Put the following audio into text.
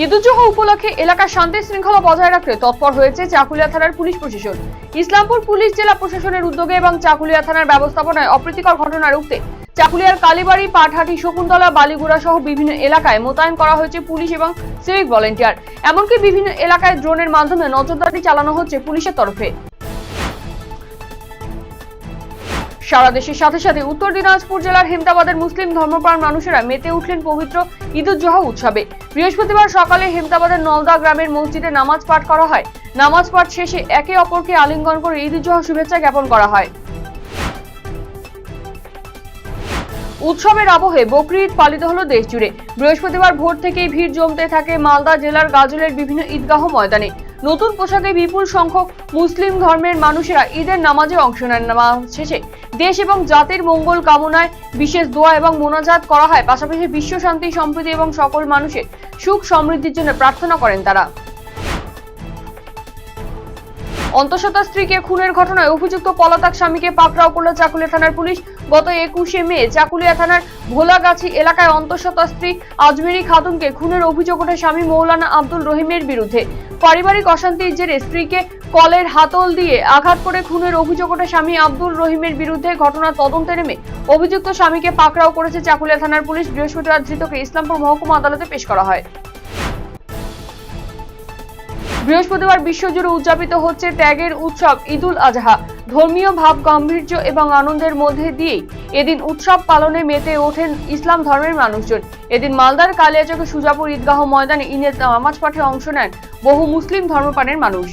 ঈদুজ্জোহা উপলক্ষে এলাকার শান্তি শৃঙ্খলা বজায় রাখতে তৎপর হয়েছে চাকুলিয়া থানার পুলিশ প্রশাসন। ইসলামপুর পুলিশ জেলা প্রশাসনের উদ্যোগে এবং চাকুলিয়া থানার ব্যবস্থাপনায় অপ্রীতিকর ঘটনা রুখতে চাকুলিয়ার কালীবাড়ি, পাটহাটি, শকুন্তলা, বালিগুড়া সহ বিভিন্ন এলাকায় মোতায়েন করা হয়েছে পুলিশ এবং সিভিক ভলেন্টিয়ার। এমনকি বিভিন্ন এলাকায় ড্রোনের মাধ্যমে নজরদারি চালানো হচ্ছে পুলিশের তরফে। সারা দেশের সাথে সাথে উত্তর দিনাজপুর জেলার হেমতাবাদের মুসলিম ধর্মপ্রাণ মানুষেরা মেতে উঠলেন পবিত্র ঈদুজ্জোহা উৎসবে। বৃহস্পতিবার সকালে হেমতাবাদের নলদা গ্রামের মসজিদে নামাজ পাঠ করা হয়। নামাজ পাঠ শেষে একে অপরকে আলিঙ্গন করে ঈদুজ্জোহা শুভেচ্ছা জ্ঞাপন করা হয়। উৎসবের আবহে বকরি ঈদ পালিত হলো দেশ জুড়ে। বৃহস্পতিবার ভোর থেকেই ভিড় জমতে থাকে মালদা জেলার গাজলের বিভিন্ন ঈদগাহ ময়দানে। নতুন পোশাকে বিপুল সংখ্যক মুসলিম ধর্মের মানুষেরা ঈদের নামাজে অংশ নেন। নামাজ শেষে দেশ এবং জাতির মঙ্গল কামনায় বিশেষ দোয়া এবং মোনাজাত করা হয়। পাশাপাশি বিশ্ব শান্তি, সম্প্রীতি এবং সকল মানুষের সুখ সমৃদ্ধির জন্য প্রার্থনা করেন তারা। অন্তঃসত্ত্বা স্ত্রীকে খুনের ঘটনায় অভিযুক্ত পলাতক স্বামীকে পাকড়াও করল চাকুলিয়া থানার পুলিশ। গত 21শে মে চাকুলিয়া থানার ভোলাগাছি এলাকায় অন্তঃসত্ত্বা স্ত্রী আজমেরি খাতুনকে খুনের অভিযোগ ওঠে স্বামী মৌলানা আব্দুল রহিমের বিরুদ্ধে। পারিবারিক অশান্তির জেরে স্ত্রীকে কলের হাতল দিয়ে আঘাত করে খুনের অভিযোগ ওঠে স্বামী আব্দুল রহিমের বিরুদ্ধে। ঘটনার তদন্তে নেমে অভিযুক্ত স্বামীকে পাকড়াও করেছে চাকুলিয়া থানার পুলিশ। বৃহস্পতিবার ধৃতকে ইসলামপুর মহকুমা আদালতে পেশ করা হয়। বৃহস্পতিবার বিশ্বজুড়ে উদযাপিত হচ্ছে ত্যাগের উৎসব ঈদুল আজহা। ধর্মীয় ভাব, গাম্ভীর্য এবং আনন্দের মধ্যে দিয়েই এদিন উৎসব পালনে মেতে ওঠেন ইসলাম ধর্মের মানুষজন। এদিন মালদার কালিয়াচকে সুজাপুর ঈদগাহ ময়দানে ঈদের নামাজ পাঠে অংশ নেন বহু মুসলিম ধর্মপ্রাণের মানুষ।